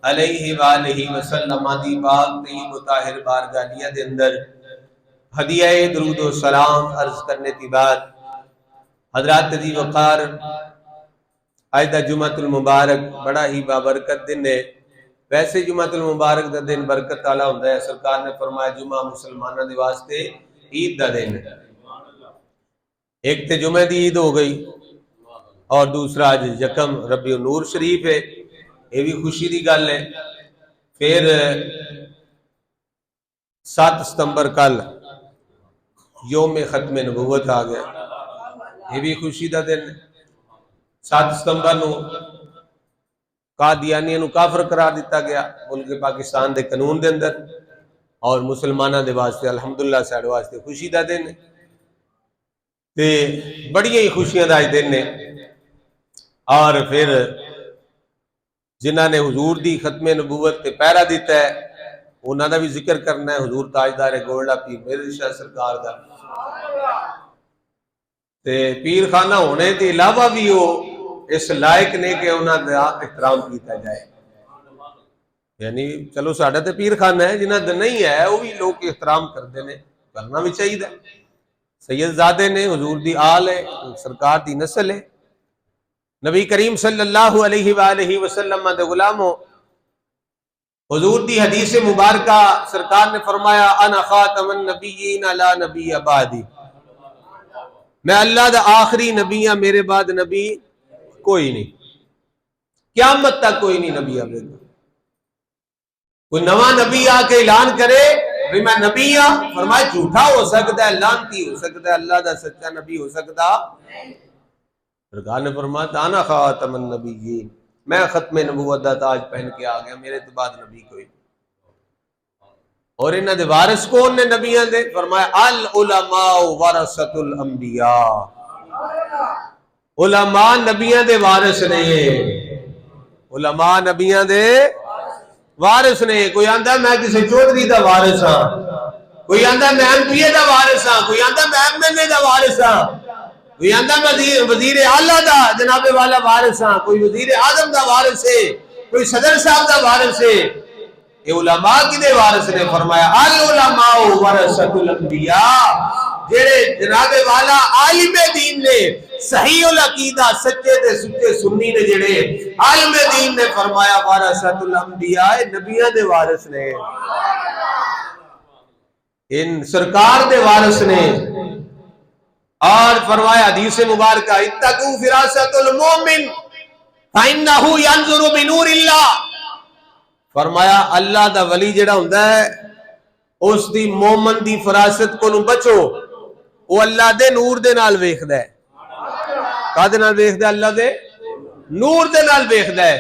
علیہ وآلہ وسلم دی پاک طیب و طاہر بارگاہ دے اندر ہدیہ درود و سلام عرض کرنے کی بعد حضرات عزیز وقار آج دا جمعۃ المبارک بڑا ہی بابرکت دن ہے۔ ویسے جمعۃ المبارک دا دن برکت والا ہوندا ہے، سرکار نے فرمایا جمعہ مسلمانوں دے واسطے عید دا دن ہے۔ ایک تے جمعہ دی عید ہو گئی اور دوسرا آج یکم ربیع النور شریف ہے، یہ بھی خوشی دی گل ہے۔ پھر 7 ستمبر کل یوم ختم نبوت آ گیا، یہ بھی خوشی دا دن ہے۔ 7 ستمبر نو قادیانیوں نو کافر قرار دیتا گیا ملک پاکستان دے قانون دے اندر، اور مسلمانوں دے واسطے الحمدللہ ساڈے واسطے خوشی دا دن ہے تے بڑی ہی خوشیاں دا دن ہے۔ اور پھر جنہاں نے حضور دی ختم نبوت تے پہرا دیتا ہے انہاں دا بھی ذکر کرنا ہے، حضور تاجدار گولڈا پیر مہر شاہ سرکار دا تے پیر خانہ ہونے کے علاوہ بھی وہ اس لائق نے کہ انہاں دا احترام کیتا جائے۔ یعنی چلو ساڈا تے پیر خانہ ہے، جنہاں دا نہیں ہے وہ بھی لوگ احترام کرتے ہیں، کرنا بھی چاہیے۔ سید زادے نے، حضور دی آل ہے، سرکار دی نسل ہے۔ نبی کریم صلی اللہ علیہ وآلہ وسلم دے غلاموں، حضور دی حدیث مبارکہ سرکار نے فرمایا انا خاتم النبیین لا نبی بعدی، میں اللہ دا آخری نبی ہاں، میرے بعد نبی کوئی نہیں، قیامت تک کوئی نہیں نبی آگے۔ کوئی نواں نبی آ کے اعلان کرے کہ میں نبی ہاں، فرمایا جھوٹا ہو سکتا ہے، لعنتی ہو سکتا ہے، اللہ دا سچا نبی ہو سکتا۔ سرکار نے فرمایا انا خاتم النبیین، میں ختم نبوت دا تاج پہن کے آ گیا، میرے تو بعد نبی کوئی نہیں۔ اور انہاں دے وارث کون نے نبیاں دے؟ فرمایا العلماء ورثۃ الانبیاء، علماء نبیاں دے وارث نے، علماء نبیاں دے وارث نے۔ کوئی آندا میں کسی چودھری دا وارث ہاں، کوئی آندا میں ایم پی اے دا وارث ہاں، کوئی آندا میں ایم ایل اے دا وارث ہاں، کوئی آندا میں وزیر اعلیٰ دا جناب والا وارث ہاں، کوئی وزیر اعظم دا وارث ہے، کوئی صدر صاحب دا وارث ہے۔ یہ علماء کی دے وارث نے؟ فرمایا العلماء ورثۃ الانبیاء، جڑے جناب والا عالم دین نے، صحیح العقیدہ، سچے تے سچے سنی نے، جڑے عالم دین نے، فرمایا ورثۃ الانبیاء، نبیوں دے وارث نے، ان سرکار دے وارث نے۔ اور فرمایا حدیث مبارکہ اتقوا فراست المومن فإنه ينظر بنور اللہ، فرمایا اللہ دا ولی جڑا ہوندا ہے اس دی مومن دی فراست کو بچو، وہ اللہ دے نور دے نال ویکھدا ہے۔ کدے نال ویکھدا ہے؟ اللہ دے نور دے نال ویکھدا ہے۔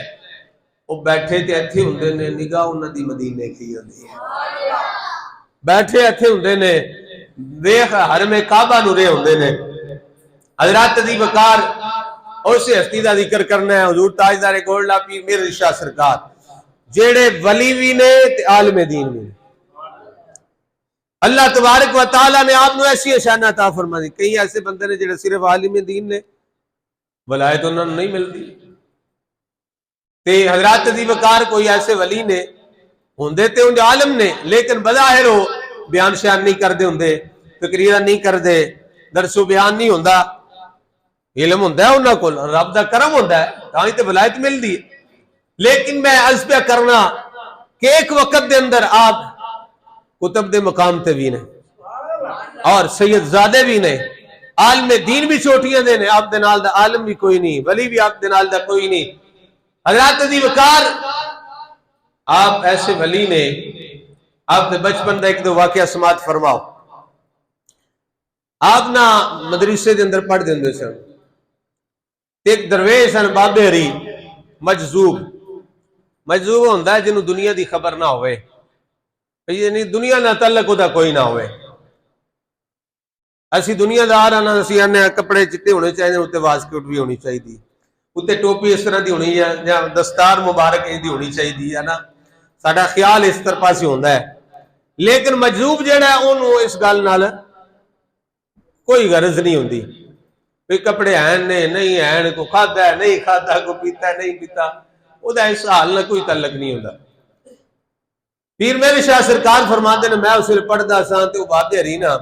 وہ بیٹھے تے ایتھے ہوندے نے، نگاہ انہاں دی مدینے کی ہوندی ہے، بیٹھے ایتھے ہوندے نے، ویکھ حرم کعبہ نو رہے ہوندے نے۔ حضرات عزیز وقار اس ہستی دا ذکر کرنا ہے، حضور تاجدار گولڈا پیر مہر شاہ سرکار، جیڑے ولی بھی نے تے عالم دین بھی نے۔ اللہ تبارک و تعالیٰ نے آپ نے ایسی شان عطا فرما دی۔ کئی ایسے بندے نے جڑے صرف عالم دین نے، ولایت انہوں نے نہیں ملتی۔ تے حضرات عزیز وقار کوئی ایسے ولی نے ہوندے تے ان عالم نے، لیکن بظاہر ہو بیان شیان نہیں کردے ہوندے، تقریر نہیں کردے، درس و بیان نہیں ہوندا، علم ہوندا ہے انہاں کول، رب دا کرم ہوندا ہے، تاں ہی تے ولایت ملدی ہے۔ لیکن میں عرض پہ کرنا کہ ایک وقت دے اندر آپ کتب دے مقام تے بھی نے، اور سید زادے بھی نے، عالم دین بھی چھوٹیاں دے نے، آپ دے نال دا عالم بھی کوئی نہیں، ولی بھی آپ دے نال دا کوئی نہیں۔ حضرات عزیز وقار آپ ایسے ولی نے، آپ نے بچپن دا ایک دو واقعہ سماعت فرماؤ۔ آپ نا مدرسے دے اندر پڑھ دیندے سن، ایک درویش سن بابے ہری مجذوب، مجذوب ہوندا ہے جنہوں دنیا دی خبر نہ ہوئے، یعنی دنیا نہ تعلق ہوتا کوئی نہ ہوئے۔ اسی دنیا دار آنا، اسی آنے کپڑے چٹے ہونے چاہیے، اتنے واسکٹ بھی ہونی چاہیے، اتنے ٹوپی اس طرح دی ہونی ہے، یا دستار مبارک دی ہونی چاہیے، ہے نا، ساڈا خیال اس طرح پاسی ہوندا ہے۔ لیکن مجذوب جڑا ہے انہوں اس گل نال کوئی غرض نہیں ہوندی، کوئی کپڑے ہیں نے نہیں ہیں، کوئی کھادا ہے نہیں کھادا، کوئی پیتا ہے نہیں پیتا، وہ اس حال نہ کوئی تعلق نہیں ہوتا. پیر مہر شاہ سرکار فرماتے ہیں میں اس ویلے پڑھدا ساں تے او بابے ہری نا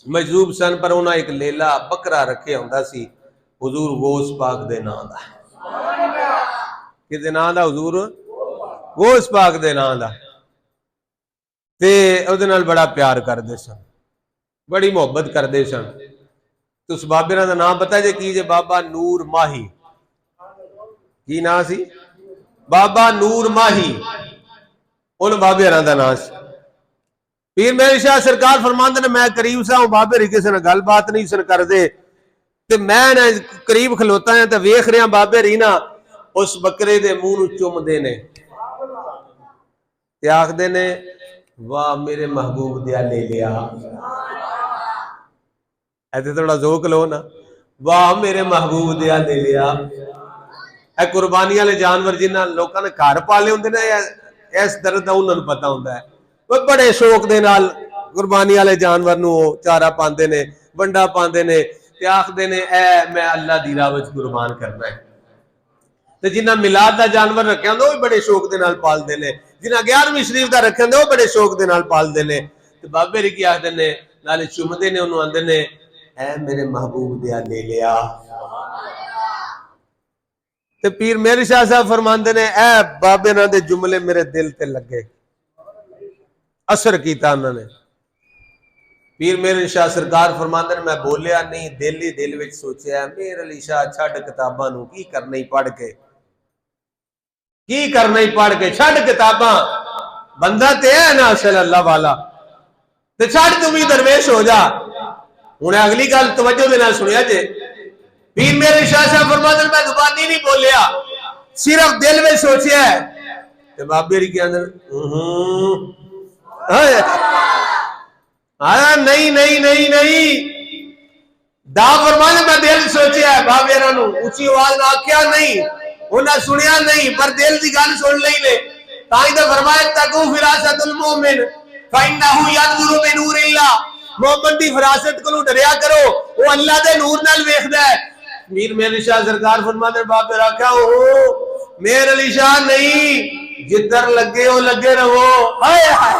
مجذوب سن پر انہاں ایک لیلا بکرا رکھے ہوندا سی حضور غوث پاک دے نام دا. کدے نام دا؟ حضور غوث پاک دے نام دا. تے اودے نال بڑا پیار کردے سن، بڑی محبت کردے سن. تو اس بابے دا نام پتہ جے کی جے؟ بابا نور ماہی. کی نام سی؟ بابا نور ماہی. ان بابے دا نام سی. پیر مہر شاہ سرکار فرماندے نے میں قریب سا ہوں بابے ری کسے نے گل بات نہیں سن کر دے تے میں نے قریب کھلوتا ہے تے ویکھ رہا بابے ری نا اس بکرے دے منہ نو چوم دے نے تے آکھدے نے واہ میرے محبوب دیا لے لیا. ایسے تھوڑا ذوق لو نا، واہ میرے محبوب دیا لے لیا. اے قربانی والے جانور جنہ لوکاں نے گھر پالے ہوندے نے اس درد دا انہاں نوں پتہ ہوندا ہے. وہ بڑے شوق دے نال قربانی والے جانور نو چارہ پاندے نے، ونڈا پاندے نے تے آکھدے نے اے میں اللہ دی راہ وچ قربان کرنا ہے. تے جنہ میلاد دا جانور رکھیا ہوندا وہ بڑے شوق دے نال پالدے نے، جنہ 11ویں شریف دا رکھیا ہوندا وہ بڑے شوق دے نال پالدے نے. تے بابے ری کی آکھدے نے نالے چومدے نے انہوں آندے نے اے میرے محبوب دیا لے لیا. تے پیر مہر شاہ صاحب فرماندے نے اے بابے ناں دے جملے میرے دل تے لگے، اثر کیتا انہوں نے. پیر مہر شاہ سرکار فرماندے نے میں بولیا نہیں، دل ہی دل وچ سوچیا مہر علی شاہ چھڈ کتاباں نو کی کرنا ہی پڑھ کے، کی کرنا ہی پڑھ کے، چھڈ کتاباں. بندہ تے ہے نا اصل اللہ والا تے چھڈ تم ہی درویش ہو جا. ہن اگلی گل توجہ دے نال سنیا جے. پیر مہر شاہ صاحب فرماندے میں زبانی نہیں بولیا، صرف دل میں سوچیا ہے. تے بابے ری کے اندر نہیں نہیں نہیں نہیں دا فرمانے میں دل سوچیا ہے. بابے نو اونچی آواز نہ آکھیا نہیں، انہاں سنیا نہیں، پر دل دی گل سن لئی نے. تائیں تے فرمایا تقو فراست المؤمن فإنه ينظر بنور اللہ. مومن دی فراست کو ڈریا کرو، وہ اللہ دے نور نال ویکھدا ہے. پیر مہر شاہ سرکار فرماتے بابے رکھا ہو مہر علی شاہ نہیں، جدھر لگے ہو لگے رہو. ہائے ہائے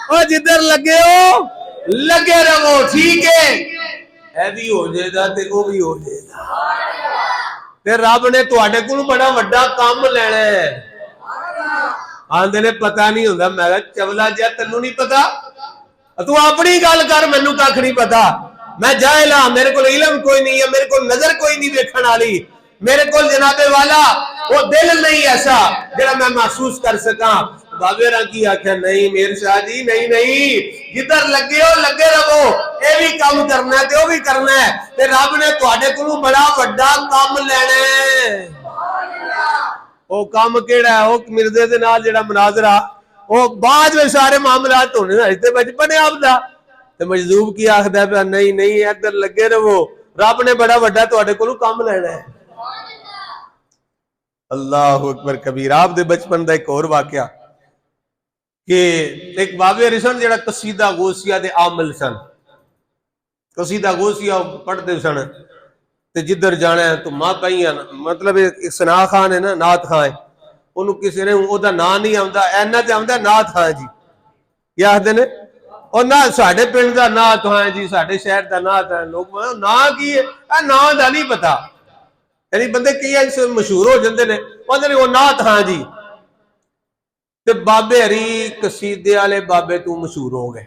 او جدھر لگے ہو لگے رہو. ٹھیک ہے اے بھی ہو جائے گا تے وہ بھی ہو جائے گا. تے رب نے تواڈے کولوں بڑا وڈا کام لینا ہے. آندے نے پتہ نہیں ہوندا. میں کہا چولا جا تینوں نہیں پتا، تو اپنی گل کر، مینوں کھ نہیں پتا. میں جاہل ہاں، میرے کو علم کوئی نہیں ہے، میرے کو نظر کوئی نہیں دیکھن والی، میرے کو جناب والا وہ دل نہیں ایسا جڑا میں محسوس کر سکاں. بابے راں کی آکھیا نہیں مہر شاہ جی نہیں نہیں، جدھر لگے ہو لگے رہو. اے بھی کام کرنا ہے تے وہ بھی کرنا ہے تے رب نے تواڈے کولوں بڑا وڈا کام لینا ہے. وہ کام کیڑا ہے؟ وہ مرزے دے نال جڑا مناظرہ وہ بعد میں سارے معاملات ہونے تے بچپن آپ دا. تے مجذوب کی آکھدا ہے نہیں نہیں ادھر لگے رہو، رب نے بڑا وڈا تواڈے کولوں کام لینا ہے. اللہ اکبر کبیر. آپ دے بچپن دا ایک اور واقعہ کہ ایک بابے رسن جڑا قصیدہ غوثیہ دے عامل سن. قصیدہ غوثیہ پڑھتے سن تے جدھر جانا ہے تو ماں پائیاں، مطلب ایک سنا خان ہے نا، نعت خان ہے، انہوں کسی نے او دا نا نہیں آمدا، اینا تے آمدا نعت خان جی. کیا آخدے نے؟ اور نہ ساڈے پنڈ دا نعت خان جی، ساڈے شہر دا نعت ہے. لوگ نا کی ہے؟ نا دا نہیں پتا. یعنی بندے کئی مشہور ہو جاندے نے، اوندے نے وہ نعت خان جی. تے بابے ہری قصیدے والے بابے تو مشہور ہو گئے.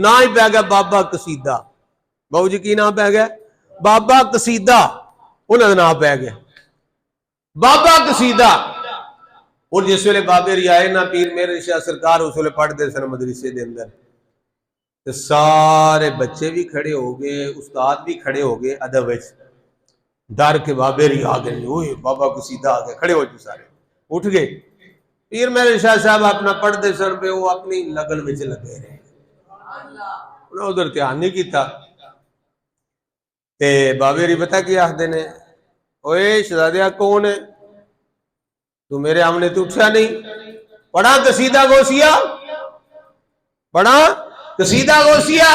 نا ہی پہ گیا بابا قصیدہ. بابو جی کی نام پہ گیا؟ بابا قصیدہ. انہوں نے نام پہ گیا بابا قصیدہ. اور جس ویلے بابے ری آئے نا پیر مہر شاہ سرکار اس ویلے پڑھتے سن مدرسے دے اندر، تے سارے بچے بھی کھڑے ہو گئے، استاد بھی کھڑے ہو گئے ادب وچ. ڈر کے بابے ری آ گئے، اوئے بابا قصیدہ آ گئے، کھڑے ہو جو سارے اٹھ گئے. پیر مہر شاہ صاحب اپنا پڑھتے سن پہ وہ اپنی لگن وچ لگے رہے، انہوں ادھر دھیان نہیں کیتا. تے بابے ری پتہ کی آخدے نے اوئے شہزادیہ کون ہے؟ تو میرے آمنے تو اٹھا نہیں، پڑھا قصیدہ غوثیہ، پڑھا قصیدہ غوثیہ.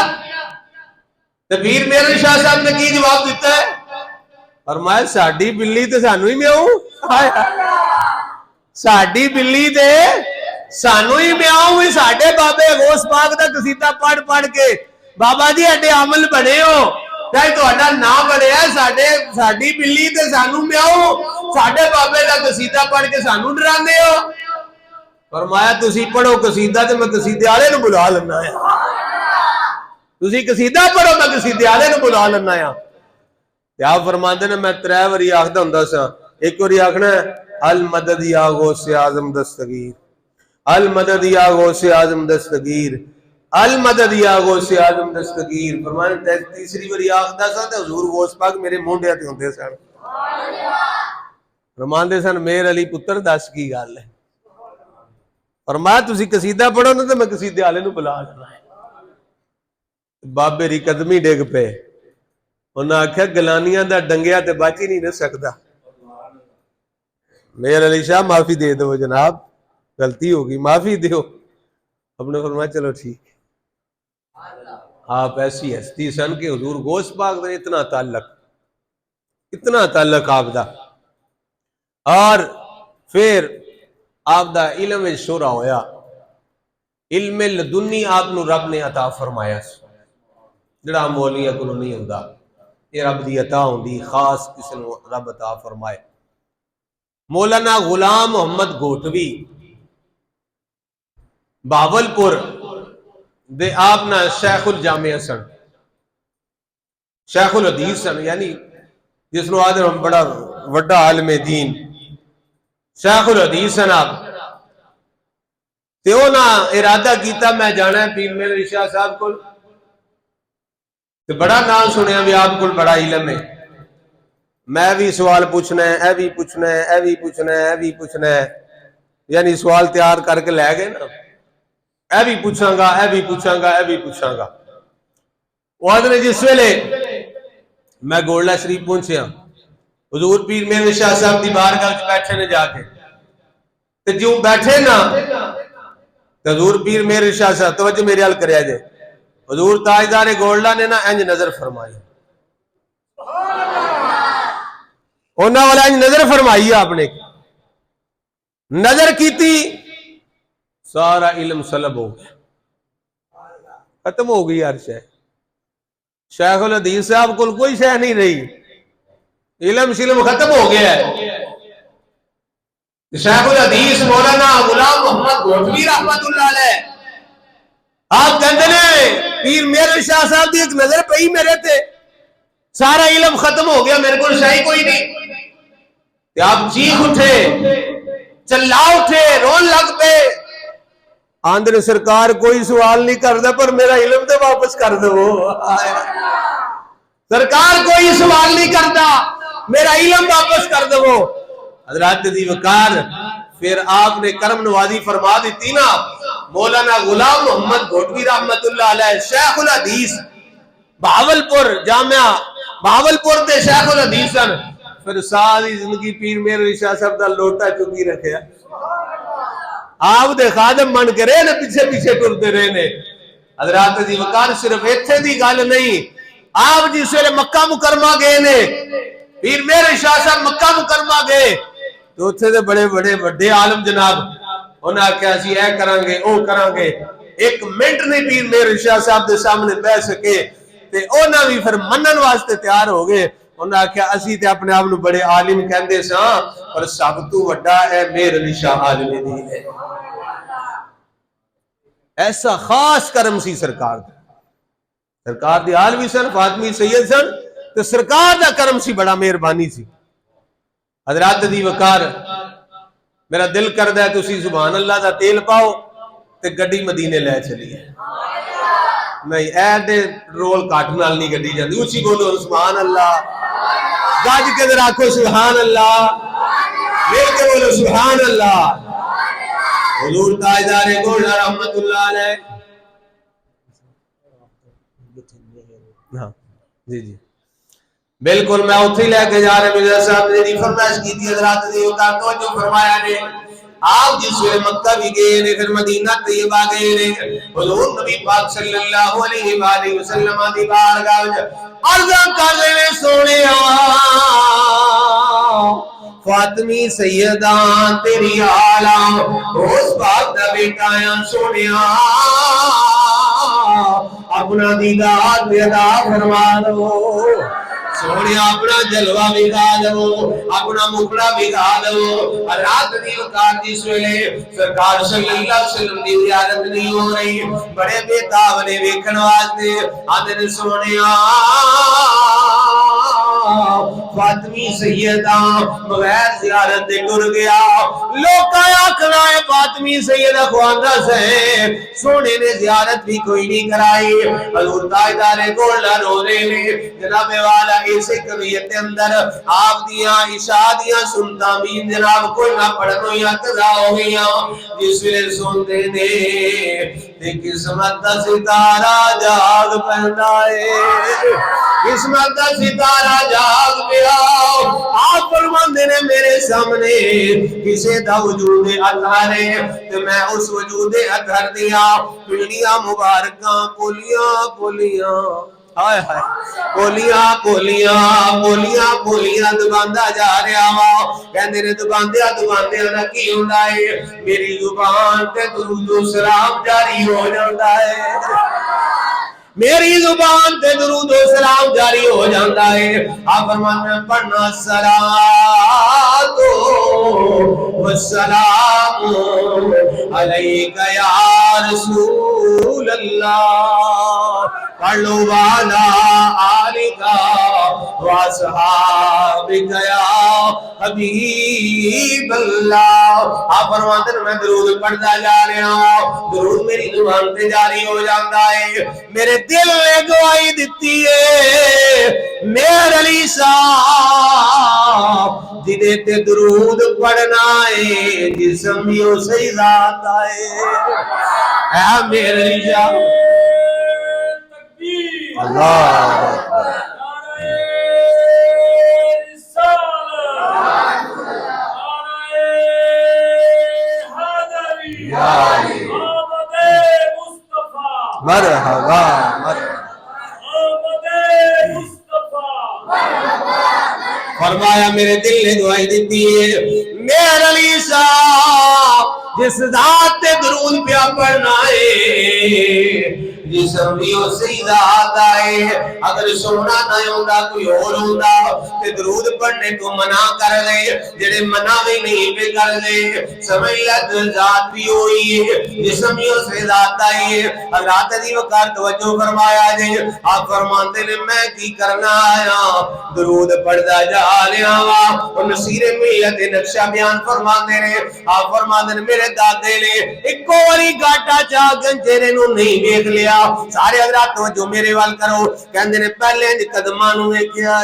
تے پیر مہر شاہ صاحب نے کی جواب دیتا ہے؟ فرمایا ساڈی بلی تے سانو ہی میاؤں، ساڈی بلی تے سانو ہی میاؤں بھی ساڈے بابے غوث پاک دا قصیدہ پڑھ پڑھ کے بابا جی اڈے عمل بنے ہو چاہے تہاڈا نام بنیا ساڈی بلی تے سانو میاؤں ساڈے بابے دا قصیدہ پڑھ کے سانو ڈراندے ہو۔ فرمایا تسی پڑھو قصیدہ تے میں قصیدے والے نو بلا لینا ہے، تسی قصیدہ پڑھو میں قصیدے والے نو بلا لینا ہے۔ تے آپ فرماندے نے میں 3 واری آکھدا ہوندا سا، ایک واری آکھنا ہے المدد یا غوث اعظم دستگیر، المدد یا غوث اعظم دستگیر، المدد یا غوث اعظم دستگیر۔ فرمایا تیسری واری آکھدا سا تے حضور غوث پاک میرے مونڈے تے ہوندے سن، فرماندے سن میر علی پتر دس کی گل ہے۔ فرمایا تسی قصیدہ پڑھو نا تے میں قصیدے والے نو بلا لینا ہے۔ بابے دی قدمی ڈگ پے، انہاں آکھیا گلانیاں دا ڈنگیا تے بچ ہی نہیں نہ سکدا۔ میر علی شاہ معافی دے دو جناب، غلطی ہوگی معافی دیو۔ اب نے فرمایا چلو ٹھیک ہے۔ آپ ایسی ہستی سن کہ حضور غوث پاک نے اتنا تعلق آپ دا، اور پھر آپ دا علم شورا ہویا، علم لدنی آپ نو رب نے عطا فرمایا، جڑا مولیاں کو نہیں ہوندا، یہ رب دی عطا ہوندی، خاص کسی نو رب عطا فرمائے۔ مولانا غلام محمد گھوٹوی بہاول پور دے آپ نا شیخ الجامعہ سن، شیخ الحدیث سن، یعنی جس نو آدھے بڑا وڈا عالم دین شیخ الحدیث سن آپ۔ تے انہاں ارادہ کیتا میں جانا ہے پیر میر علی شاہ صاحب کو، تے بڑا نام سنیا بھی آپ کو بڑا علم ہے، میں بھی سوال پوچھنا ہے، اے بھی پوچھنا ہے، اے بھی پوچھنا ہے، اے بھی پوچھنا ہے، یعنی سوال تیار کر کے لے گئے نا، اے بھی پوچھاں گا، اے بھی پوچھاں گا، اے بھی پوچھاں گا۔ وہ آدھنے جس ویلے میں گولڈا شریف پہنچیا، حضور پیر میر شاہ صاحب دی بارگاہ وچ بیٹھے نے جا کے، تے جوں بیٹھے نا تے حضور پیر میر شاہ صاحب توجہ میرے حال کریا جائے، حضور تاجدار گولڈا نے نا انج نظر فرمائی، انہاں والا انج نظر فرمائی آپ نے، نظر کیتی سارا علم سلب ہو گیا، ختم ہو گئی ہر شے، شیخ الحدیث صاحب کو کوئی شے نہیں رہی، علم شلم ختم ہو گیا ہے۔ شیخ الحدیث مولانا غلام محمد گھوٹوی رحمت اللہ علیہ آپ کہتے ہیں پیر میر شاہ صاحب دی ایک نظر پئی میرے تے، سارا علم ختم ہو گیا، میرے کو شاہی کوئی نہیں، کہ آپ چیخ اٹھے، چلا اٹھے، رون لگ پے، آندر سرکار کوئی سوال نہیں کردا پر میرا علم تے واپس کر دو، سرکار کوئی سوال نہیں کردا میرا علم واپس کر دو۔ حضرات دی وقار پھر آپ نے کرم نوازی فرما دیتی نا، مولانا غلام محمد گھوٹوی رحمت اللہ علیہ شیخ الحدیث بہاول پور جامعہ بہاول پور دے شیخ الحدیث سن، پھر ساری زندگی پیر میر علی شاہ صاحب دا لوٹا چکی رکھیا، آپ دے خادم من کے رہے نے، پیچھے پیچھے ٹرتے رہے نے۔ حضرات دی وقار صرف ایتھے دی گل نہیں، آپ جس ویلے مکہ مکرمہ گئے نے، پیر میر شاہ صاحب مکہ مکرمہ گئے تو اتھے دے بڑے بڑے وڈے عالم جناب انہاں کیا سی اے کریں گے او کریں گے، ایک منٹ نہیں پیر میر شاہ صاحب دے سامنے بیٹھ سکے، تے انہاں بھی پھر منن واسطے تیار ہو گئے، انہاں کیا اسی تے اپنے آپ نو بڑے عالم کہندے ساں پر سب تو وڈا ہے میر علی شاہ عالم دین ہے۔ ایسا خاص کرم سی سرکار دا، سرکار دی عالمی سن، فاطمی سید سن، تے سرکار دا کرم سی، بڑا مہربانی سی۔ حضرات دی وقار میرا دل کردہ ہے تسی سبحان اللہ دا تیل پاؤ تے گڈی مدینے لے چلیے، نہیں ایڈے رول کاٹ نال نہیں گڈی جاندی، اچھی بولو سبحان اللہ، گاج کے در آکھو سبحان اللہ، مل کے بولو سبحان اللہ۔ حضور تاجدار گولڈا رحمت اللہ علیہ، ہاں جی جی بالکل میں اتھے لے کے جا رہے، مرزا صاحب نے فرمائش کی تھی، حضرات نے توجہ فرمایا نے، آپ جس ویلے مکہ بھی گئے نے پھر مدینہ طیبہ گئے نے حضور نبی پاک صلی اللہ علیہ وآلہ وسلم دی بارگاہ عرض کر رہے سونیا فاطمی سیدان تیری آلام اس باپ دا بیٹا یا سونیا اپنا دیدار پیدا فرما دو سونے اپنا جلوہ بگا دو اپنا مکڑا بگا دو رات دی وقت جس ویلے سرکار صلی اللہ علیہ وسلم دی زیارت نہیں ہو رہی بڑے بےتاب نے ویکھن واسطے آدھے سونے فاطمی سیدہ بغیر زیارت دے ٹر گیا لوکا آکھنا ہے فاطمی سیدہ خواندہ سے سونے نے زیارت بھی کوئی نہیں کرائی حضور تاجدار گولڈا رو رہے نے جناب والا ایسے قویت اندر آپ دیاں عشاء دیاں سنتا بھی جناب کوئی نہ پڑھنو یا قضا ہو گیا جس ویلے سنتے نے تے قسمت دا ستارہ جاگ پہندا ہے قسمت دا ستارہ جاگ پیا آپ فرماندے نے میرے سامنے کسے دا وجود اطہر ہے تے میں اس وجود اطہر دیا پنڈیاں مبارکاں پولیاں پولیاں ہائے ہائے پولیاں پولیاں پولیاں پولیاں دباندہ جا رہا وا کہندے نے دباندیاں نہ کی ہوندا ہے میری زبان تے درود و سلام جاری ہو جاندا ہے میری زبان تے درود و سلام جاری ہو جاتا ہے آپ فرماتے ہیں پڑھنا الصلاۃ والسلام علیک یا رسول اللہ پڑھ لو والا آلکا واصحابک یا حبیب اللہ آپ فرماتے ہیں میں درود پڑھتا جا رہا ہوں درود میری زبان تے جاری ہو جاتا ہے میرے دل نے گواہی دیتی ہے میرے علی صاحب جدے تے درود پڑھنا ہے جسم بھی اسی ذات آئے اے میرے علی صاحب اللہ مرحبا فرمایا میرے دل نے دعائی دیتی ہے میرے علی صاحب جس ذات تے درود پیا پڑھنا ہے جسم بھی اسی ذات آئے اگر سونا نہ ہوندا کوئی اور ہوندا تے درود پڑھنے کو منع کر لے جڑے منع بھی نہیں پہ کر لے سمجھ لگ ذات بھی ہوئی ہے جسم بھی اسی ذات آئی ہے حضرات دی وقار توجہ فرمایا جے آپ فرماتے نے میں کی کرنا آیا درود پڑھدا جا لیا وا اور نصیر ملت نقشہ بیان فرماتے نے آپ فرماتے نے میرے دادے نے ایک واری گاٹا چا گنجرے نو نہیں دیکھ لیا سارے حضرات توجہ میرے وال کرو کہندے نے پہلے قدماں نو ویکھیا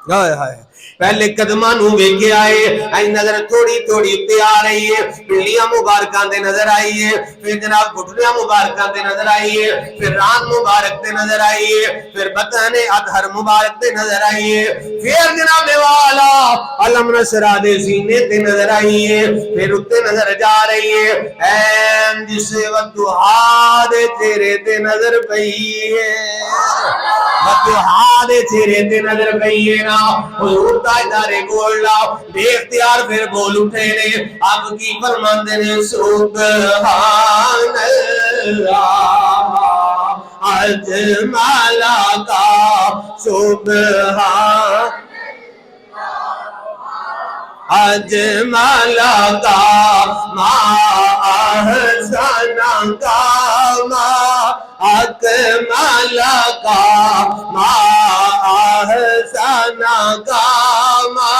ہائے ہائے پہلے قدماں نو ویکھیا ہے ائی نظر تھوڑی تھوڑی تے آ رہی ہے پنڈلیاں مبارکاں دے نظر آئی ہے پھر جناب گھٹنیاں مبارکاں دے نظر آئی ہے پھر ران مبارک دے نظر آئی ہے پھر بطن اطہر مبارک دے نظر آئی ہے پھر جناب والا علم نصرہ دے سینے تے نظر آئی ہے پھر اتے نظر جا رہی ہے این جسے ودہا دے چہرے تے نظر پئی ہے ودہا دے چہرے تے نظر پئی ہے نا حضور تاجدار گولڈا بے اختیار پھر بول اٹھے نے آپ کی فرماندے نے سبحان اللہ اجمل کا سبحان اجمل کا ما احسن کا ما اکمل کا ما احسن کا ما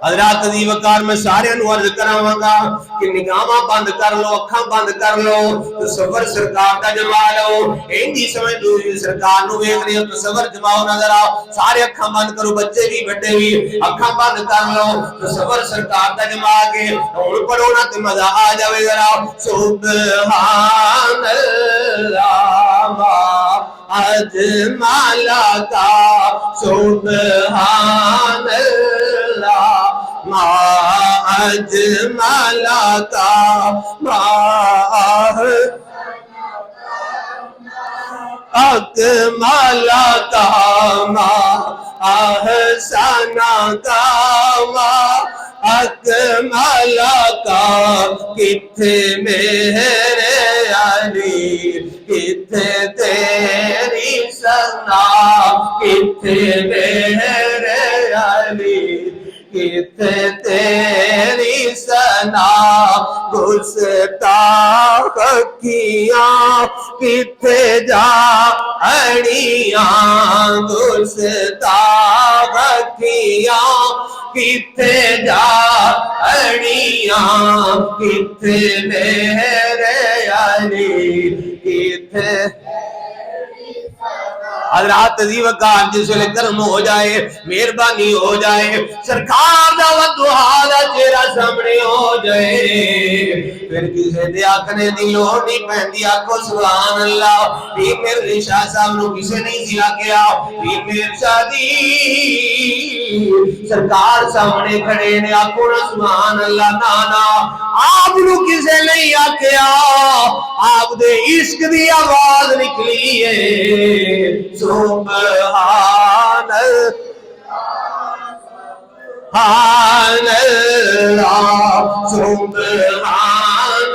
حضرات دی وقار میں سارے انو عرض کراواں گا کہ نگاہاں بند کر لو اکھاں بند کر لو تصور سرکار دا جما لو اینی سمجھ لو سرکار نو ویکھ رہے ہو تصور جماؤ نظر آؤ سارے اکھاں بند کرو بچے بھی بڑے بھی اکھاں بند کر لو تصور سرکار دا جما کے ہن پڑھو نا تے مزہ آ جاوے ذرا سبحان اللہ اجمل کا سبحان اللہ ما اجمل کما اکمل کما احسن کما اکمل کا کتھے میرے علی کتھے تیری ثنا کتھے میرے علی کتھے تیری ثنا گستاخ کیاں کتھے جا اڑیاں گستاخ کیاں کتھے جا اڑیاں کتھے میرے علی کتھے حضرات عزیز وقار جس ویلے کرم ہو جائے مہربانی ہو جائے سرکار دا ودعا دا چہرہ سامنے ہو جائے پھر کسے دے آکھنے دی لوڑ نہیں پہندی آکھو سبحان اللہ پیر میرے شاہ صاحب نو کسے نہیں دیا کیا پیر میرے شاہ دی سرکار سامنے کھڑے نے آکھو نا سبحان اللہ نانا آپ نو کسے نہیں آکھیا آپ دے عشق دی آواز نکلی ہے سبحان اللہ سبحان اللہ سبحان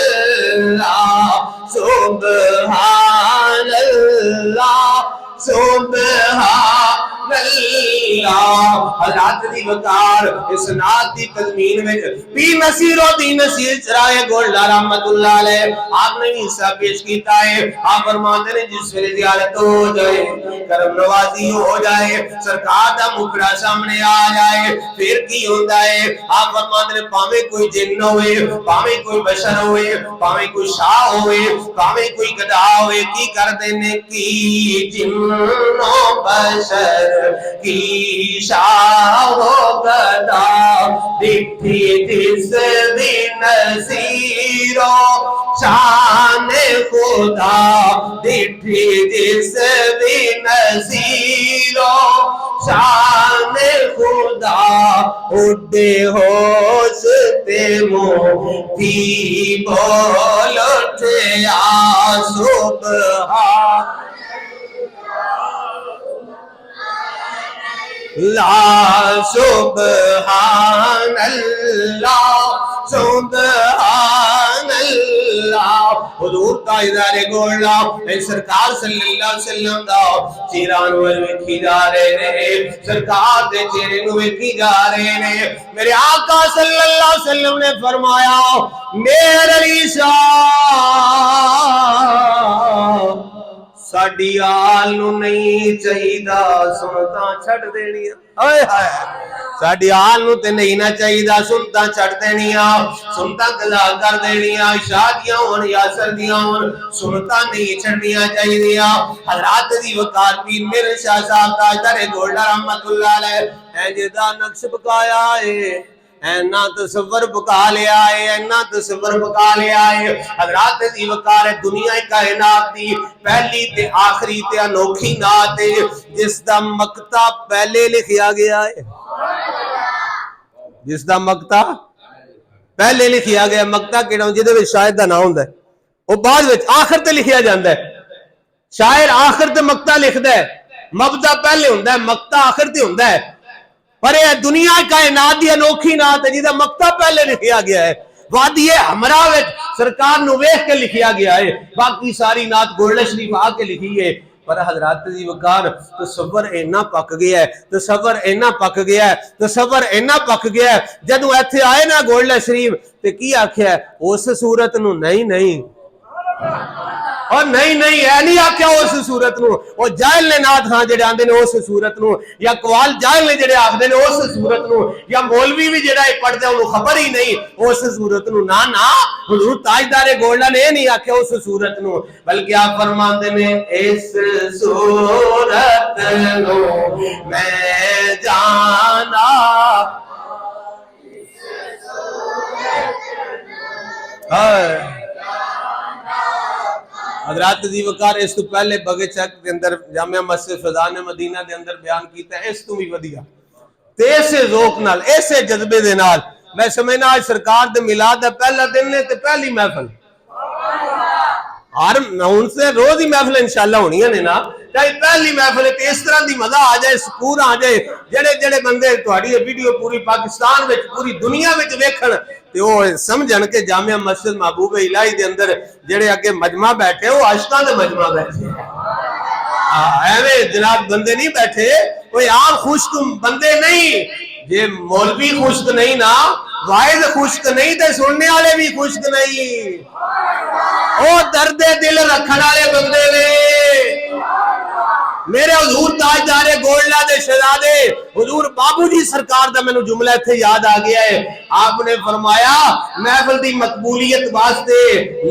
اللہ سبحان اللہ سبحان اللہ حضرات دی وقار اس نات دی تضمین میں پیر نصیر و دی نصیر چرائے گولڈا رحمت اللہ علیہ آپ نے حصہ پیش کیتا ہے آپ فرماتے ہیں جس ویلے زیارت ہو جائے کرم نوازی ہو جائے سرکار دا مکڑا سامنے آ جائے پھر کی ہوتا ہے آپ فرماتے ہیں پاویں کوئی جن ہوئے پاویں کوئی بشر ہوئے پاویں کوئی شاہ ہوئے پاویں کوئی گدا ہوئے کی کر دینے کی جن و بشر کی شاہ ہو گدا دکھی جس بھی نصیرو شان خدا دکھی جس بھی نصیرو شان خدا اڈے ہوش تے موتی بول اٹھیا سبحان لا سبحان اللہ سبحان اللہ حضور کا ادارے گولڈا سرکار صلی اللہ علیہ وسلم دا چیران ہوئے ویکھی جا رہے ہیں سرکار دے چہرے نو ویکھی جا رہے ہیں میرے آقا صلی اللہ علیہ وسلم نے فرمایا میرے علی شاہ ساڑی آل نو نہیں چاہیدہ سنتا چھڑ دینیا ساڑی آل نو تے نہیں نہ چاہیدہ سنتا چھڑ دینیا سنتا قضا کر دینیا شادیاں ہون یا سردیاں ہون سنتا نہیں چھڑنیا چاہیدیا حضرات دی وقار پیر میرے شاہ صاحب تاجدار گولڈا رحمت اللہ علیہ اے جدا نقش بکایا ہے اینا تصور بکا لیا ہے اینا تصور بکا لیا ہے حضرات دی وقار دنیا کائنات دی پہلی تے آخری تے انوکھی نات ہے جس دا مقطع پہلے لکھیا گیا ہے جس دا مقطع پہلے لکھیا گیا مقطع کیڑا جدے وچ شاعر دا نام ہوندا ہے او بعد وچ آخر تے لکھیا جاندا ہے شاعر آخر تے مقطع لکھدا ہے مبدا پہلے ہوندا ہے مقطع آخر تے ہوندا ہے پر یہ دنیا کائنات دی انوکھی نات ہے جیدہ مقطع پہلے لکھیا گیا ہے وادی ہمراہ وچ سرکار نو ویکھ کے لکھیا گیا ہے باقی ساری نات گولڈا شریف آ کے لکھی ہے پر حضرات دی وقار تصور اینا پک گیا ہے تصور اینا پک گیا ہے تصور اینا پک گیا ہے جدو ایتھے آئے نا گولڈا شریف تے کی آکھیا ہے اس صورت نو نہیں اور نہیں اے نہیں آکھیا اس صورت نو وہ جاہل نے نات ہاں جڑے آندے نے اس صورت نو یا قوال جاہل نے جڑے آکھدے نے اس صورت نو یا مولوی بھی جڑا پڑھدا انہوں خبر ہی نہیں اس صورت نو نا حضور تاجدار گولڈا نے نہیں آکھیا اس صورت نو بلکہ آپ فرماندے نے اس صورت نو میں جانا حضرات دی وقار اس تو پہلے بغے چک دے اندر جامعہ مسجد فضان مدینہ دے اندر بیان کیتا ہے، اس تو بھی ودیا تے ایسے ذوق نال ایسے جذبے دے نال میں سمجھنا آج سرکار دے میلاد دا پہلا دن نے تے پہلی محفل ہر ان سے روز ہی محفل انشاءاللہ ہونی ہے نا، چاہے پہلی محفل ہے اس طرح دی مزہ آ جائے، سکون آ جائے، جڑے جڑے بندے تہاڈی یہ ویڈیو پوری پاکستان وچ پوری دنیا وچ ویکھن تے وہ سمجھن کہ جامعہ مسجد محبوب الہی دے اندر جڑے اگے مجمع بیٹھے وہ عاشقاں دے مجمع بیٹھے ایویں جناب بندے نہیں بیٹھے، کوئی عام خشک بندے نہیں، جے مولوی خشک نہیں نا، واعظ خشک نہیں تے سننے والے بھی خشک نہیں، او درد دل رکھن والے بندے نے۔ میرے حضور تاجدار گولڈا دے شہزادے حضور بابو جی سرکار دا مینوں جملہ ایتھے یاد آ گیا ہے، آپ نے فرمایا محفل دی مقبولیت واسطے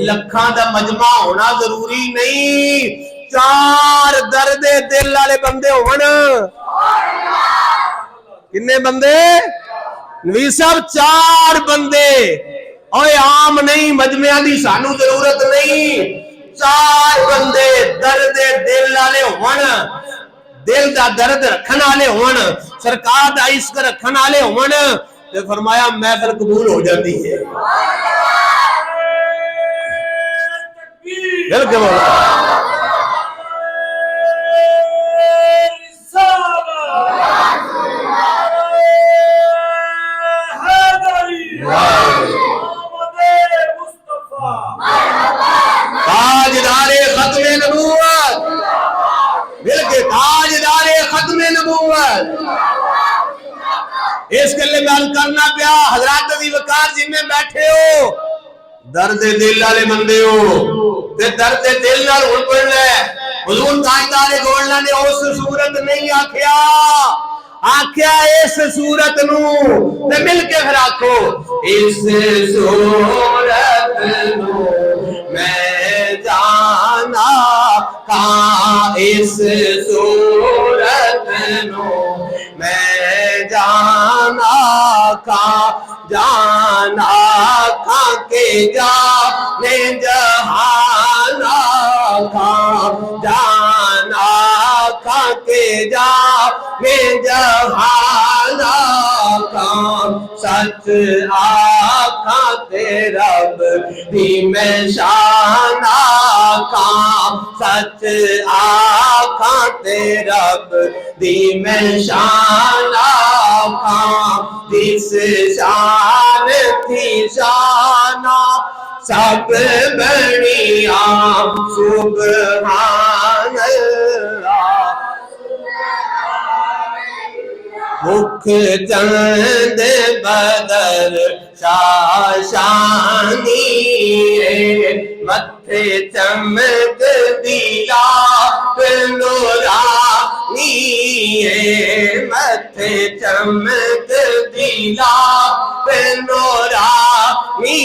لکھاں دا مجمع ہونا ضروری نہیں، 4 درد دل والے بندے ہون۔ کنے بندے؟ نبی صاحب 4 بندے، اوے عام نہیں، مجمع دی سانو ضرورت نہیں، 4 بندے درد دل والے ہون، دل دا درد رکھن والے ہون، سرکار دا عشق رکھن والے ہون، تے فرمایا محفل قبول ہو جاتی ہے۔ دل کے مولا تاجدار ختم نبوت، بلکہ تاجدار ختم نبوت، اس کے لئے گل کرنا پیا حضرات عزیز وقار جن میں بیٹھے ہو، درد دل والے بندے ہو تے درد دل نال ہن پڑھنا ہے۔ حضور تاجدار گولڈا نے اس صورت نہیں آکھیا، آکھیا اس صورت نو تے مل کے پھر آکھو اس صورت نو میں جانا کہاں، اس صورت نو میں جانا کہاں، جانا کھا کے جانے جہانا کھا، جانا کھا کے جانے جہانا کھا، سچ آکھاں تے رب دی میں شانہ کھا، سچ آکھاں تے رب دی میں شانہ کھا، جس شان تھی شانہ سب بڑیاں سبحان اللہ، مکھ چند بدر شاشانی متھے چمک دیا نورانی، متھے چمک دیا نورانی،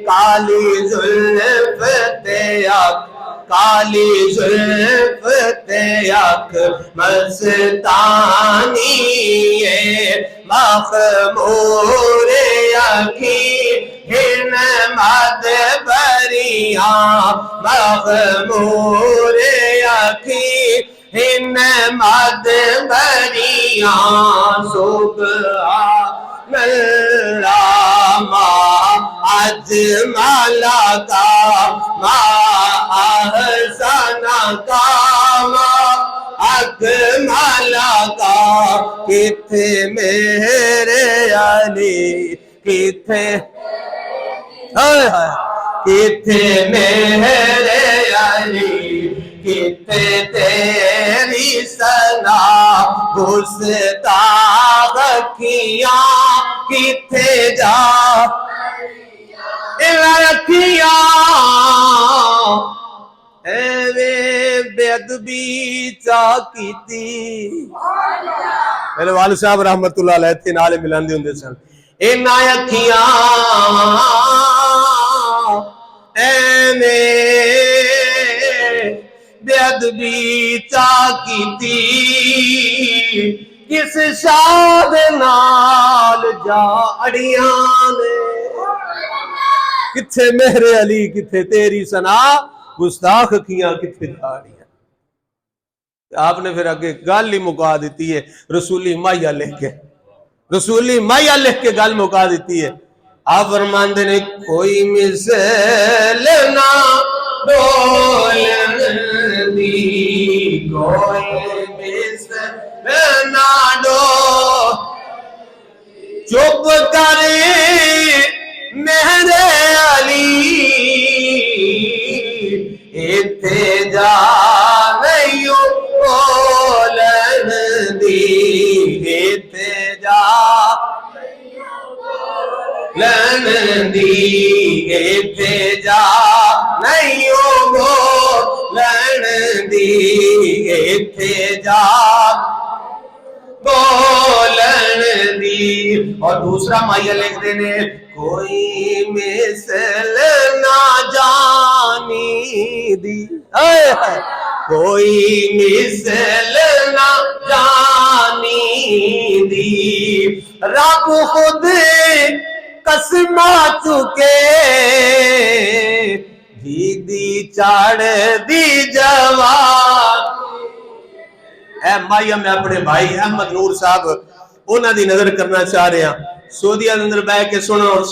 کالی زلف تے آنکھ، کالی زلف تے آنکھ مستانی، مخمور اکھی ہن مد بریاں، مخمور اکھی ہن مد بریاں، سبحان اللہ ما اجمل کا ما احسن کا ما اکمل کا، کتھے میرے علی کتھے کتھے میرے علی کتھے تیری ثنا، گستاخ کیاں کتھے جا رکھیاں، ایویں بے ادبی چا کیتی۔ میرے والد صاحب رحمت اللہ علیہ تھے نالے ملاندے ہوندے سن، اینا اکھیاں ایویں بے ادبی چا کیتی، کس شاد نال جا اڑیاں نے، کتھے مہر علی کتھے تیری سنا گستاخ کیاں کتھے جا رہی ہیں. آپ نے پھر آگے گل ہی مکا دیتی ہے رسولی مائیہ لکھ کے، رسولی مائیہ لکھ کے گل مکا دیتی ہے. آپ فرماندے نے کوئی مثل نہ ڈولن دی، کوئی مثل نہ ڈولن، چپ کرے مہر علی ایتھے جا نہیں بولن دی، ایتھے جا لن دی، ایتھے جا نہیں بولن دی، ایتھے جا بولن دی. اور دوسرا مائیہ لکھ دینے کوئی مثل نہ جانی دی، کوئی مثل نہ جانی دی، رب خود قسم چکے دی چاڑ دی جوان. اے مائیہ میں اپنے بھائی احمد نور صاحب انہاں دی نظر کرنا چاہ رہے ہیں، سعودیہ اندر بیٹھ کے سنو اور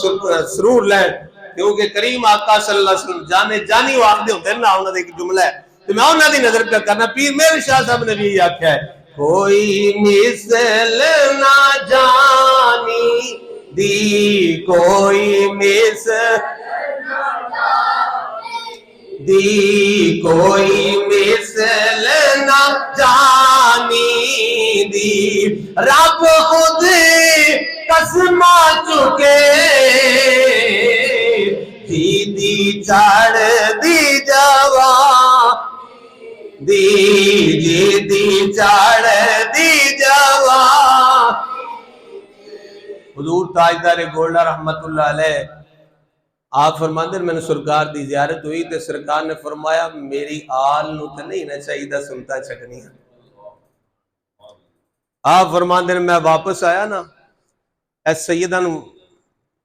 سرور لین، کیونکہ کریم آقا صلی اللہ علیہ وسلم جانے جانی واقعے ہوتے ہیں نا، انہاں دے ایک جملہ ہے تو میں انہاں دی نظر پہ کرنا. پیر میرے شاہ صاحب نے بھی یہ آکھیا ہے کوئی مثل نہ جانی دی، کوئی مثل دی، کوئی مثل نہ جانی دی، رب خود قسم چکے دی چڑھ دی جوان دی، دی چڑھ دی جوان. حضور تاجدار گولڈا رحمت اللہ علیہ آپ فرماندے میں نے سرکار دی زیارت ہوئی تے سرکار نے فرمایا میری آل نو تے نہیں نہ چاہیے سنتا چھکنی ہے. آپ فرماندے میں واپس آیا نا، اے سیدہ نو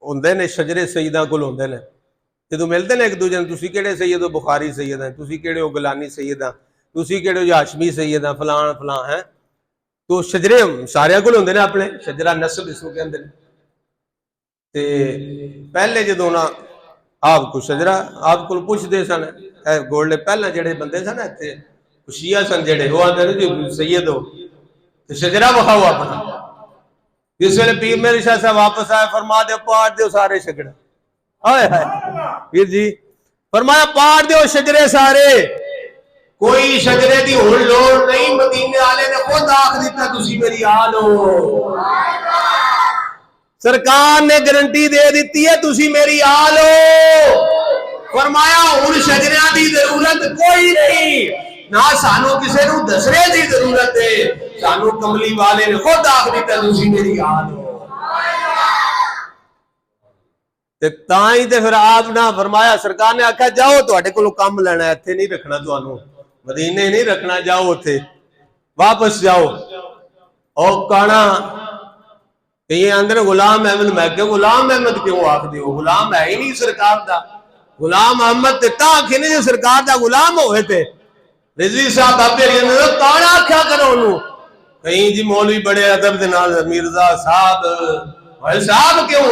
ہوندے نے شجرے سیدہ کول ہوندے نے، جدوں ملدے نے ایک دوجے نوں تسی کیڑے سید ہو، بخاری سید ہیں، تسی کیڑے ہو گلانی سید ہیں، تسی کیڑے ہو ہاشمی سید ہیں، فلان فلان ہیں، تو شجرے سارے کول ہوندے نے اپنے، شجرہ نسب اس کو کہندے نے. تے پہلے جدوں نا آپ کو شجرہ آپ کو پوچھ دے سن اے گولڈے پہلے جڑے بندے سن ایتھے شیعہ سن جڑے وہ آندے نے جی سید ہو تے شجرہ بخاؤ اپنا. جس ویلے پیر میرے شاہ صاحب واپس آئے فرما دے پاڑ دیو سارے شجرے، ہائے ہائے پیر جی فرمایا پاڑ دیو شجرے سارے، کوئی شجرے دی ہن لوڑ نہیں، مدینے والے نے خود آکھ دیتا تسی میری آل ہو، سرکار نے گارنٹی دے دیتی ہے تسی میری آل ہو. فرمایا ہن شجریاں دی ضرورت کوئی نہیں، نہ سانو کسے نو دسرے دی ضرورت ہے، سانو کملی والے نے خود آکھ دیتا تسی میری آل ہو. تے تائیں تے پھر آپ نہ فرمایا سرکار نے آکھا جاؤ تواڈے کولوں کم لینا ہے، ایتھے نہیں رکھنا تانوں، مدینے نہیں رکھنا، جاؤ اوتھے واپس جاؤ. او کانا یہ اندر غلام احمد، میں کہ غلام احمد کیوں آکھ دیو، غلام ہے ہی نہیں سرکار دا، غلام احمد تے تا آکھے نہیں جو سرکار دا غلام ہوئے تے. رضوی صاحب بابے رضی کانا آکھیا کرو انہوں، کہیں جی مولوی بڑے ادب دے نال مرزا صاحب بھائی صاحب کیوں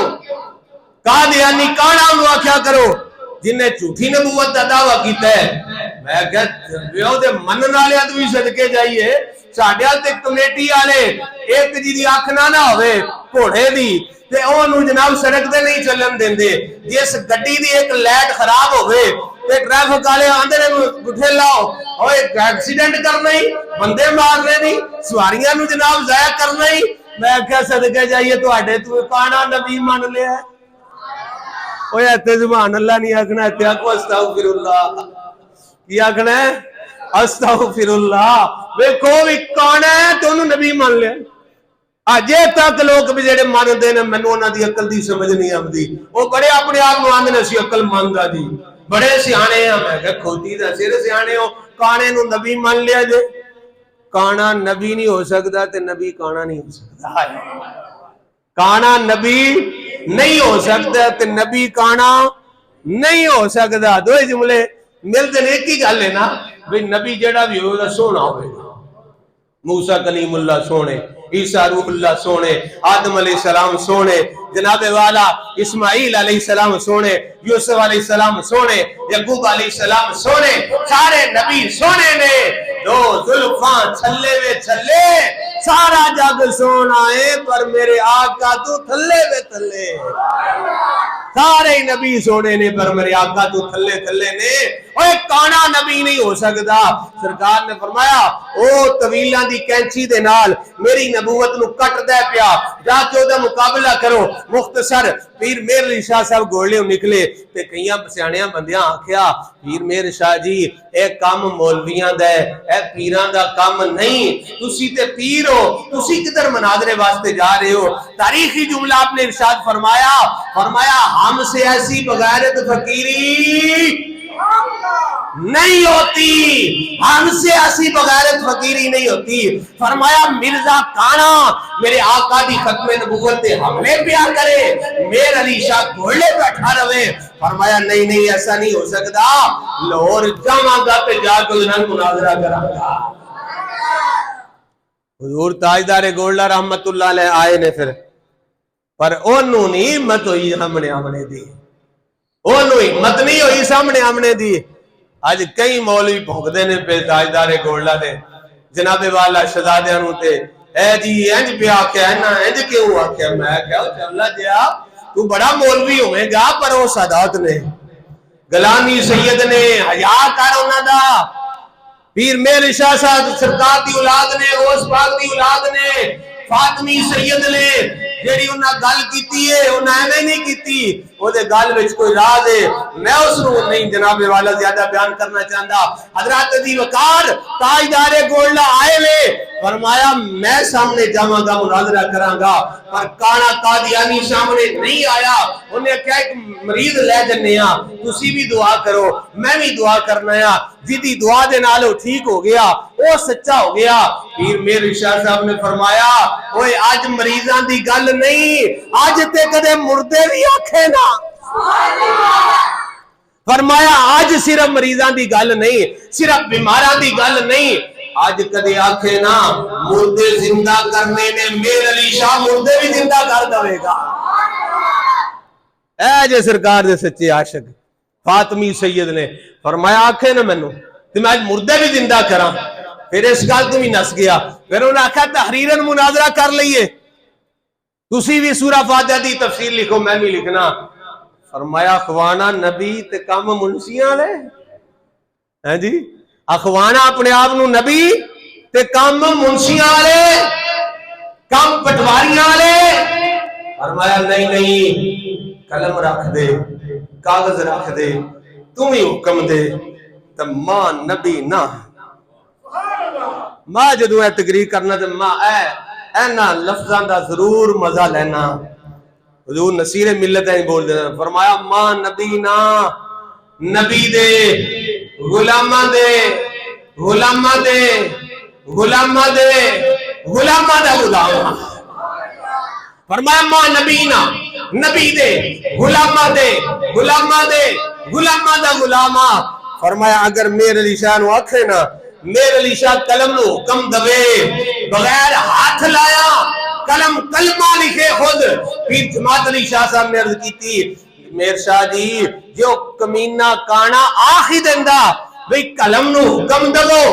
قادیانی کانا انہوں آکھیا کرو جن نے جھوٹی نبوت دا دعویٰ کیتا ہے. میں کہتا دے منن والے ادوی صدقے جائیے ساڈے تے کمیٹی والے ایک جی دی اکھ نہ ہوئے گھوڑے دی تے اونوں جناب سڑک تے نہیں چلن دیندے، جس گڈی دی ایک لائٹ خراب ہوئے تے ٹریفک والے آندے نے گٹھے لاؤ اوے ایکسیڈنٹ کرنا ہی، بندے مارنے نہیں، سواریاں نو جناب ضائع کرنا ہی. میں کہا صدقے جائیے تواڈے تو کانا نبی مان لیا ہے. اوے ایتھے سبحان اللہ نہیں آکھنا، ایتھے آکھو استغفر اللہ. کی آکھنا ہے؟ استغفر اللہ. ویکھو بھی کانا ہے تو انہوں نبی مان لیا. اجے تک لوگ بھی جڑے مانتے ہیں مینوں انہاں دی عقل دی سمجھ نہیں آندی، وہ بڑے اپنے آپ نوں آندے نے اسی عقل مند آ جی بڑے سیانے ہیں. میں کہ کھوتی دا سر سیانے ہو، کانے نوں نبی مان لیا جے. کانا نبی نہیں ہو سکتا تے نبی کانا نہیں ہو سکتا. کانا نبی نہیں ہو سکتا تے نبی کانا نہیں ہو سکتا. دو جملے ملتے ہیں. ایک ہی گل ہے نا بھئی نبی جڑا بھی ہوگا سونا ہوگا. موسیٰ کلیم اللہ سونے, عیسیٰ روح اللہ سونے, آدم علیہ السلام سونے, جناب والا اسماعیل علیہ السلام سونے, یوسف علیہ السلام سونے, یعقوب علیہ السلام سونے, سارے نبی سونے نے. دو زلفاں چھلے وے چھلے, سارا جگ سونا ہے پر میرے آقا تو تھلے وے تھلے. سارے نبی سونے نے پر میرے آقا تو تھلے تھلے نے. اور ایک کانا نبی نہیں ہو سکتا. سرکار نے فرمایا او طویلاں دی کینچی دے نال میری نبوت نو کٹ دے پیا, جا کے او دا مقابلہ کرو. مختصر پیر میر علی شاہ صاحب گوڑلے نکلے تے کئیاں سیاںیاں بندیاں آکھیا پیر میر شاہ جی اے کام مولویاں دا ہے, اے پیراں دا کام نہیں. تسی تے پیر ہو, تسی کدھر مناظرے واسطے جا رہے ہو. تاریخی جملہ آپ نے ارشاد فرمایا, فرمایا ہم سے ایسی بغیرت فقیری نہیں ہوتی, ہم سے ایسی بغیرت فقیری نہیں ہوتی. فرمایا مرزا کانا میرے آقا دی ختم نبوت حملے پیا کرے, میر علی شاہ گھوڑے بیٹھا رہے. فرمایا نہیں نہیں ایسا نہیں ہو سکتا, لاہور جاواں گا تے جا کے انہاں مناظرہ کراں گا. حضور تاجدار گولڈا رحمت اللہ علیہ آئے نے پھر, پر انہوں نے ہمت ہوئی سامنے آمنے دی, انہوں ہمت نہیں ہوئی سامنے آمنے دی. آج کئی مولوی بھونکدے نے پہ تاجدار گولڈا دے جناب والا شہزادیاں نوں تے اے جی انج پہ آکھیا ہے نا, انج کیوں آکھیا. میں کہا چلا جیا تو بڑا مولوی ہوئے گا پر وہ سادات نے گلانی سید نے حیا کر انہاں دا. پیر میر شاہ صاحب سرکار دی اولاد نے, اوس پاک دی اولاد نے, فاطمی سید نے جیڑی انہاں گل کیتی ہے انہاں ایویں نہیں کیتی, وہ دے گل وچ کوئی راز ہے. میں اس نو نہیں جناب والا زیادہ بیان کرنا چاہتا. حضرات دی وقار تاجدار گولڈا آئے لے, فرمایا میں سامنے جاواں گا مناظرہ کراں گا, پر کانا قادیانی سامنے نہیں آیا. انہیں کہا ایک مریض لے جنے ہاں, تسی بھی دعا کرو میں بھی دعا کرنا ہے. جدی دعا دے نال ٹھیک ہو گیا وہ سچا ہو گیا. پیر میر شاہ صاحب نے فرمایا اوے آج مریضاں دی گل نہیں, آج تے کدے مردے بھی آکھے نا. فرمایا آج صرف مریضاں دی گل نہیں, صرف بیماراں دی گل نہیں, آج کدے آکھے نا مردے زندہ کرنے نے میر علی شاہ مردے بھی زندہ کر دوے گا. اے جے سرکار دے سچے عاشق فاطمی سید نے فرمایا آکھے نا مینوں تے میں مردے بھی زندہ کراں. پھر اس گل تو بھی نس گیا. پھر انہوں نے آکھا تحریراً مناظرہ کر لئیے, تسی بھی سورہ فاتحہ دی تفسیر لکھو میں بھی لکھنا. فرمایا اخوانا نبی تے کم منشیاں لے ہیں جی, اخوانا اپنے آپ نو نبی تے کم منشیاں لے, کم پٹواریاں لے. فرمایا نہیں نہیں قلم رکھ دے, کاغذ رکھ دے, تم ہی حکم دے. تو ماں نبی نہ ماں جدو ہے تقریر کرنا تے ماں اینا لفظاں دا ضرور مزہ لینا. حضور نصیر ملت ہے بول دینا. فرمایا ماں نبی نا نبی دے غلامہ دے غلامہ دے غلامہ دے غلامہ دے غلامہ. فرمایا ماں نبی نا نبی دے غلامہ دے غلامہ دے غلامہ دا غلامہ. فرمایا اگر میر علی شاہ نو آکھے نا میر علی شاہ قلم نو حکم دوے بغیر ہاتھ لایا قلم کلمہ لکھے خود. پھر جماعت علی شاہ صاحب نے عرض کی تھی میر شاہ جی جو کمینہ کانا آخی دندہ بھئی قلم نو حکم دو.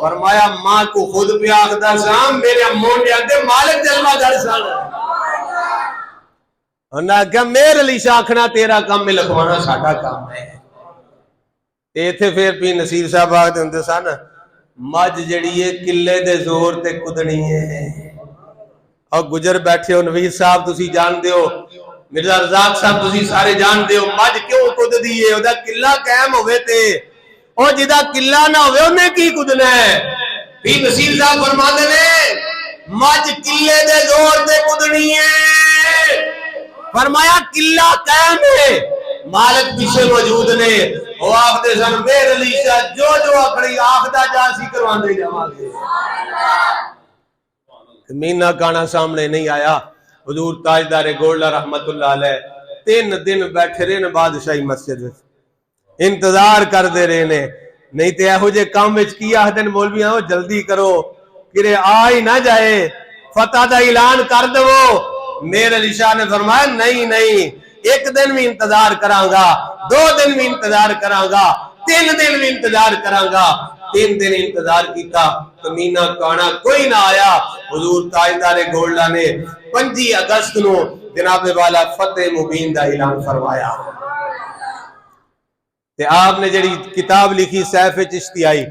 فرمایا ماں کو خود پہ آخدہ سام میرے مونڈے آگے مالک جلوہ گر سان. انہاں کہا میر علی شاہ آکھنا تیرا کام میں لکھوانا ساڑھا کام ہے. ایتھے پھر پی نصیر صاحب آگتے ہوندے سان مجھ جڑی ہے قلے دے زور تے کدنی ہے. اور گجر بیٹھے ہو نویر صاحب تسی جان دیو, مرزا رزاق صاحب تسی سارے جان دیو مجھ کیوں کد دیئے. او دا قلہ قائم ہوئے تے او جدا قلہ نہ ہوئے انہیں کی کدنا ہے. پی نصیر صاحب فرما دینے مجھ قلے دے زور تے کدنی ہے. فرمایا قلہ قائم ہے مالک پیچھے موجود نے. وہ آخدے سن میر علی شاہ جو اکھڑی آخدہ جاسی کرواندے جاوازے. کمینہ کانا سامنے نہیں آیا. حضور تاجدار گولڈا رحمت اللہ علیہ 3 دن بیٹھے رہے نے بادشاہی مسجد میں، انتظار کرتے رہے نے، نہیں تے ایہو جے کام وچ کی آخدے نے مولویاں جلدی کرو کہ آ ہی نہ جائے، فتح دا اعلان کر دو۔ میرے علی شاہ نے فرمایا نہیں 1 دن بھی انتظار کراں گا، 2 دن بھی انتظار کراں گا، 3 دن بھی انتظار کراں گا۔ 3 دن انتظار کیتا، کمینہ کانا کوئی نہ آیا۔ حضور تاجدار گولڈا نے 25 اگست نو جناب والا فتح مبین دا اعلان فرمایا۔ تے آپ نے جڑی کتاب لکھی سیف چشتیائی،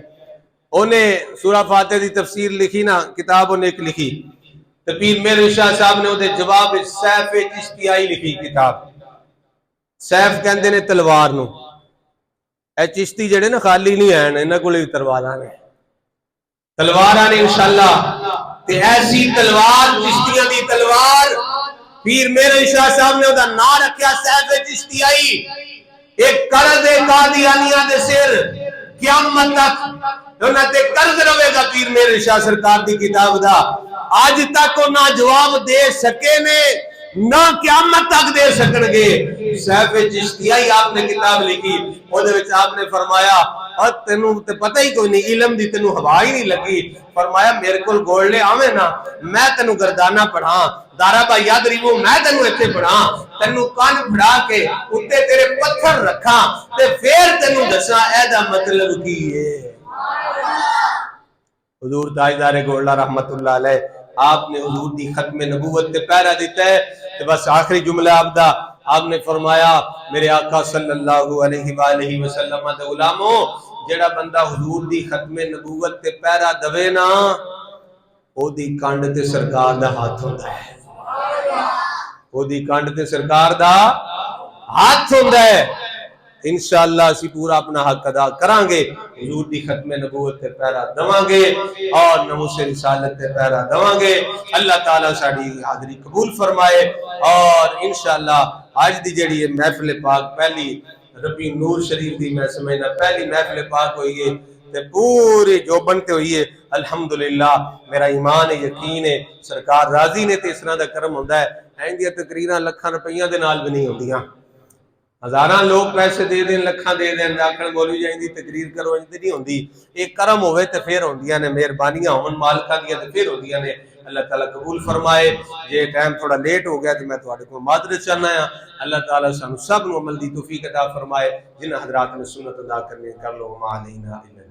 انہیں سورہ فاتح دی تفسیر لکھی نا، کتاب انہیں ایک لکھی، تو پیر میر شاہ صاحب نے وہ جواب سیف چشتیائی لکھی کتاب۔ سیف کہندے نے تلوار نو، اے چشتی جڑے نا خالی نہیں ہیں، انہاں کول تلواراں نے، تلواراں نے انشاءاللہ، تے ایسی تلوار چشتیاں دی تلوار، پیر میر شاہ صاحب نے وہ نام رکھیا سیف چشتیائی۔ ایک قرض قادیانیہ دے سر قیامت تک انہاں تے قرض رہے گا پیر میر شاہ سرکار دی کتاب دا، آج تک نہ جواب دے سکے نے نہ قیامت تک دے سکن گے۔ سیف چشتیائی آپ نے کتاب لکھی، وہ دے وچ آپ نے فرمایا اور تینوں تے پتہ ہی کوئی نہیں، علم دی تینوں ہوا ہی نہیں لگی، فرمایا میرے کول گولڈے آویں نا، میں تینوں گردانہ پڑھاں، دارا با یاد ریبو میں تینوں ایتھے پڑھاں، تینوں کان پھڑا کے اتے تیرے پتھر رکھاں تے پھر تینوں دساں اے دا مطلب کی ہے۔ حضور تاجدار گولڈا رحمت اللہ علیہ، آپ نے حضور دی ختم نبوت تے پہرا دیتا ہے، تے بس آخری جملہ آپ نے فرمایا میرے آقا صلی اللہ علیہ وآلہ وسلم دے غلاموں، جڑا بندہ حضور دی ختم نبوت تے پہرا دوے نا، او دی کانڈ تے سرکار دا ہاتھ ہوتا ہے، او دی کانڈ تے سرکار دا ہاتھ ہوتا ہے۔ انشاءاللہ اسی پورا اپنا حق ادا کران گے، حضور دی ختم نبوت تے پہرا دوان گے اور ناموس رسالت تے پہرا دوان گے۔ اللہ تعالیٰ ساڑی حاضری قبول فرمائے، اور انشاءاللہ آج دی جڑی محفل پاک پہلی ربی نور شریف دی میں سمجھنا پہلی محفل پاک ہوئی ہے تے پورے جو بنتے ہوئی ہے، الحمدللہ میرا ایمان ہے، یقین ہے، سرکار راضی نے تے اس طرح دا کرم ہوندہ ہے۔ ایندیاں تقریراں لکھاں روپیاں دے نال بھی نہیں ہوندیاں، ہزاراں لوگ پیسے دے دیں، لکھاں دے دیں، آکھن مولوی جائیں دی تقریر کرو، انج نہیں ہوندی، ایک کرم ہوئے تے پھر ہوندیاں نے، مہربانیاں ہون مالکاں دیاں تے پھر ہوندیاں نے۔ اللہ تعالیٰ قبول فرمائے۔ یہ ٹائم تھوڑا لیٹ ہو گیا تو میں تھوڑے کو معذرت چاہنا ہے۔ اللہ تعالیٰ سانو سب نو عمل دی توفیق عطا فرمائے۔ جن حضرات نے سنت ادا کرنے کر لو، ما علینا الا